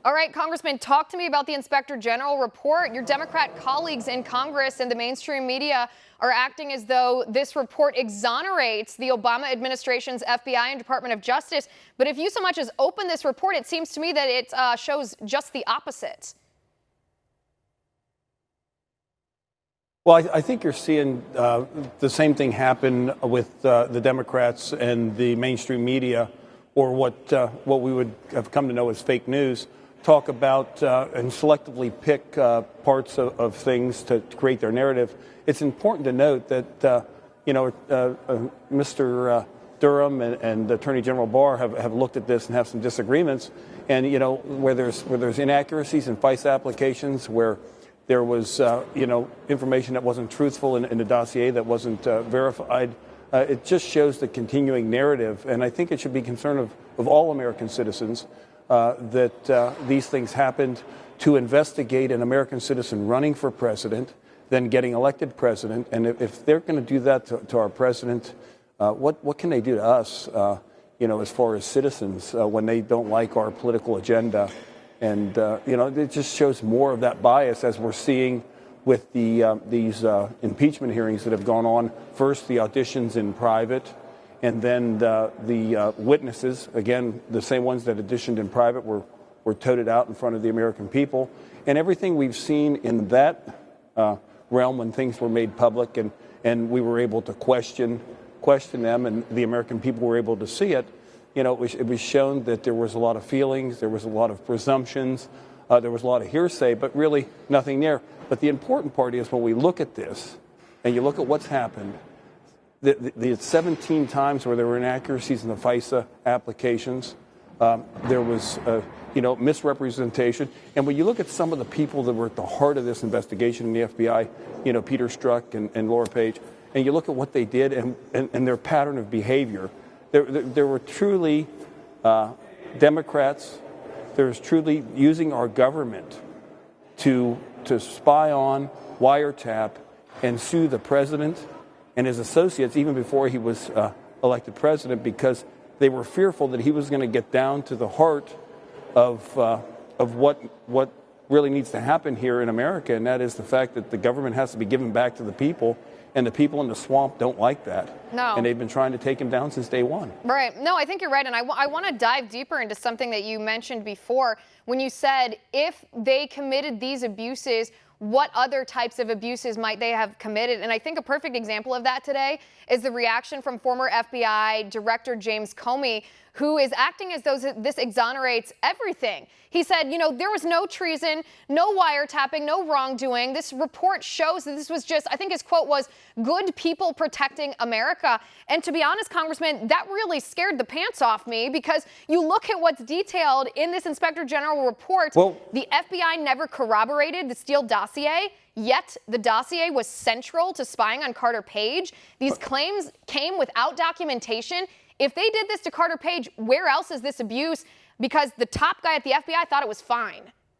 All right, Congressman, talk to me about the Inspector General report. Your Democrat colleagues in Congress and the mainstream media are acting as though this report exonerates the Obama administration's FBI and Department of Justice. But if you so much as open this report, it seems to me that it shows just the opposite. Well, I think you're seeing the same thing happen with the Democrats and the mainstream media, or what we would have come to know as fake news, talk about and selectively pick parts of things to create their narrative. It's important to note that, Mr. Durham and Attorney General Barr have looked at this and have some disagreements. And, where there's inaccuracies in FISA applications, where there was, information that wasn't truthful in the dossier, that wasn't verified. It just shows the continuing narrative. And I think it should be concern of all American citizens that these things happened to investigate an American citizen running for president, then getting elected president. And if they're going to do that to our president, what can they do to us, as far as citizens when they don't like our political agenda? And, it just shows more of that bias as we're seeing with these impeachment hearings that have gone on. First, the auditions in private, and then the witnesses, again, the same ones that auditioned in private were toted out in front of the American people. And everything we've seen in that realm when things were made public and we were able to question them and the American people were able to see it, it was shown that there was a lot of feelings, there was a lot of presumptions, there was a lot of hearsay, but really nothing there. But the important part is when we look at this and you look at what's happened, the 17 times where there were inaccuracies in the FISA applications, there was, misrepresentation. And when you look at some of the people that were at the heart of this investigation in the FBI, Peter Strzok and Laura Page, and you look at what they did and their pattern of behavior, there were truly Democrats. There's truly using our government to spy on, wiretap, and sue the president and his associates even before he was elected president, because they were fearful that he was going to get down to the heart of what really needs to happen here in America, and that is the fact that the government has to be given back to the people. And the people in the swamp don't like that. No. And they've been trying to take him down since day one. Right. No, I think you're right. And I want to dive deeper into something that you mentioned before when you said if they committed these abuses, what other types of abuses might they have committed? And I think a perfect example of that today is the reaction from former FBI Director James Comey, who is acting as though this exonerates everything. He said, there was no treason, no wiretapping, no wrongdoing. This report shows that this was just, I think his quote was, good people protecting America. And to be honest, Congressman, that really scared the pants off me, because you look at what's detailed in this Inspector General report. Well, the FBI never corroborated the Steele dossier. Yet the dossier was central to spying on Carter Page. These claims came without documentation. If they did this to Carter Page, where else is this abuse? Because the top guy at the FBI thought it was fine.